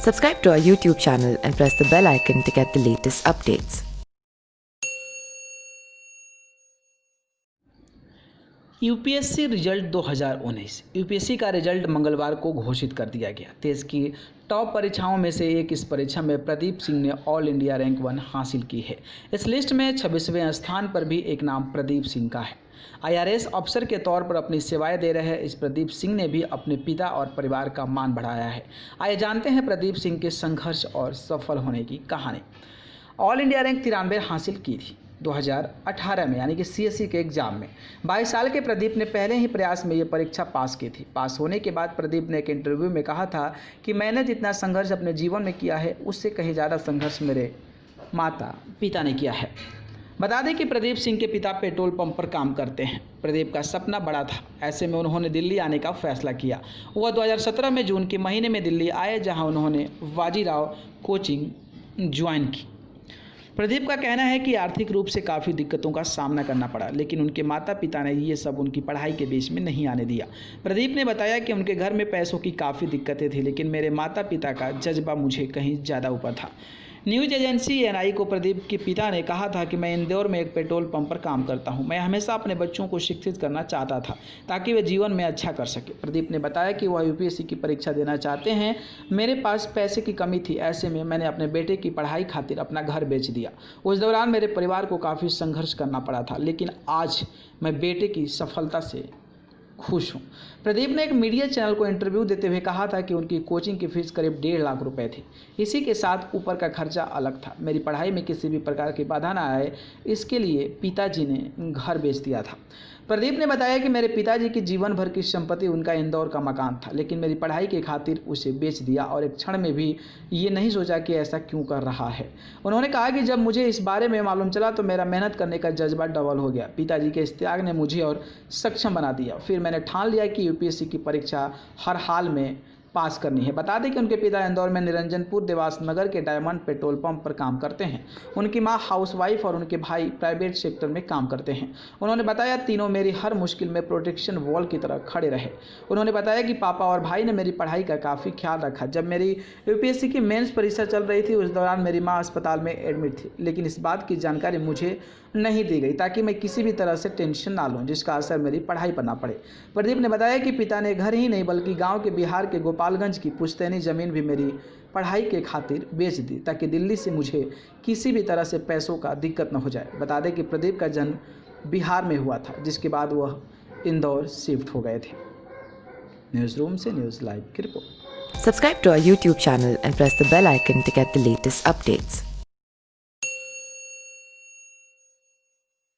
Subscribe to our YouTube channel and press the bell icon to get the latest updates. UPSC result 2019। UPSC का result मंगलवार को घोषित कर दिया गया। देश की टॉप परीक्षाओं में से एक इस परीक्षा में प्रदीप सिंह ने ऑल इंडिया रैंक 1 हासिल की है। इस लिस्ट में 26वें स्थान पर भी एक नाम प्रदीप सिंह का है। आईआरएस अफसर के तौर पर अपनी सेवाएं दे रहे इस प्रदीप सिंह ने भी अपने पिता और परिवार का मान बढ़ाया है। आइए जानते हैं प्रदीप सिंह के संघर्ष और सफल होने की कहानी। ऑल इंडिया रैंक 93 हासिल की थी 2018 में, यानी कि सीएससी के एग्जाम में। 22 साल के प्रदीप ने पहले ही प्रयास में ये परीक्षा पास की थी। पास होने के बाद प्रदीप ने एक इंटरव्यू में कहा था कि मैंने जितना संघर्ष अपने जीवन में किया है उससे कहीं ज़्यादा संघर्ष मेरे माता पिता ने किया है। बता दें कि प्रदीप सिंह के पिता पेट्रोल पंप पर काम करते हैं। प्रदीप का सपना बड़ा था, ऐसे में उन्होंने दिल्ली आने का फैसला किया। वह 2017 में जून के महीने में दिल्ली आए, जहां उन्होंने बाजीराव कोचिंग ज्वाइन की। प्रदीप का कहना है कि आर्थिक रूप से काफ़ी दिक्कतों का सामना करना पड़ा, लेकिन उनके माता पिता ने ये सब उनकी पढ़ाई के बीच में नहीं आने दिया। प्रदीप ने बताया कि उनके घर में पैसों की काफ़ी दिक्कतें थी, लेकिन मेरे माता पिता का जज्बा मुझे कहीं ज़्यादा ऊपर था। न्यूज़ एजेंसी एएनआई को प्रदीप के पिता ने कहा था कि मैं इंदौर में एक पेट्रोल पंप पर काम करता हूं। मैं हमेशा अपने बच्चों को शिक्षित करना चाहता था ताकि वे जीवन में अच्छा कर सके। प्रदीप ने बताया कि वह यूपीएससी की परीक्षा देना चाहते हैं। मेरे पास पैसे की कमी थी, ऐसे में मैंने अपने बेटे की पढ़ाई खातिर अपना घर बेच दिया। उस दौरान मेरे परिवार को काफ़ी संघर्ष करना पड़ा था, लेकिन आज मैं बेटे की सफलता से खुश हूँ। प्रदीप ने एक मीडिया चैनल को इंटरव्यू देते हुए कहा था कि उनकी कोचिंग की फीस करीब 1.5 लाख रुपए थी। इसी के साथ ऊपर का खर्चा अलग था। मेरी पढ़ाई में किसी भी प्रकार की बाधा ना आए, इसके लिए पिताजी ने घर बेच दिया था। प्रदीप ने बताया कि मेरे पिताजी की जीवन भर की संपत्ति उनका इंदौर का मकान था, लेकिन मेरी पढ़ाई के खातिर उसे बेच दिया और एक क्षण में भी ये नहीं सोचा कि ऐसा क्यों कर रहा है। उन्होंने कहा कि जब मुझे इस बारे में मालूम चला तो मेरा मेहनत करने का जज्बा डबल हो गया। पिताजी के इस त्याग ने मुझे और सक्षम बना दिया। फिर मैंने ठान लिया कि यूपीएससी की परीक्षा हर हाल में पास करनी है। बता दें कि उनके पिता इंदौर में निरंजनपुर देवास नगर के डायमंड पेट्रोल पंप पर काम करते हैं। उनकी मां हाउसवाइफ और उनके भाई प्राइवेट सेक्टर में काम करते हैं। उन्होंने बताया तीनों मेरी हर मुश्किल में प्रोटेक्शन वॉल की तरह खड़े रहे। उन्होंने बताया कि पापा और भाई ने मेरी पढ़ाई का काफ़ी ख्याल रखा। जब मेरी यूपीएससी की मेंस परीक्षा चल रही थी उस दौरान मेरी माँ अस्पताल में एडमिट थी, लेकिन इस बात की जानकारी मुझे नहीं दी गई ताकि मैं किसी भी तरह से टेंशन ना लूँ जिसका असर मेरी पढ़ाई पर ना पड़े। प्रदीप ने बताया कि पिता ने घर ही नहीं बल्कि गांव के बिहार के गोपालगंज की पुश्तैनी ज़मीन भी मेरी पढ़ाई के खातिर बेच दी ताकि दिल्ली से मुझे किसी भी तरह से पैसों का दिक्कत न हो जाए। बता दें कि प्रदीप का जन्म बिहार में हुआ था, जिसके बाद वह इंदौर शिफ्ट हो गए थे। न्यूज़ रूम से न्यूज़ लाइव की report. Subscribe to our YouTube channel and press the bell icon to get the latest updates.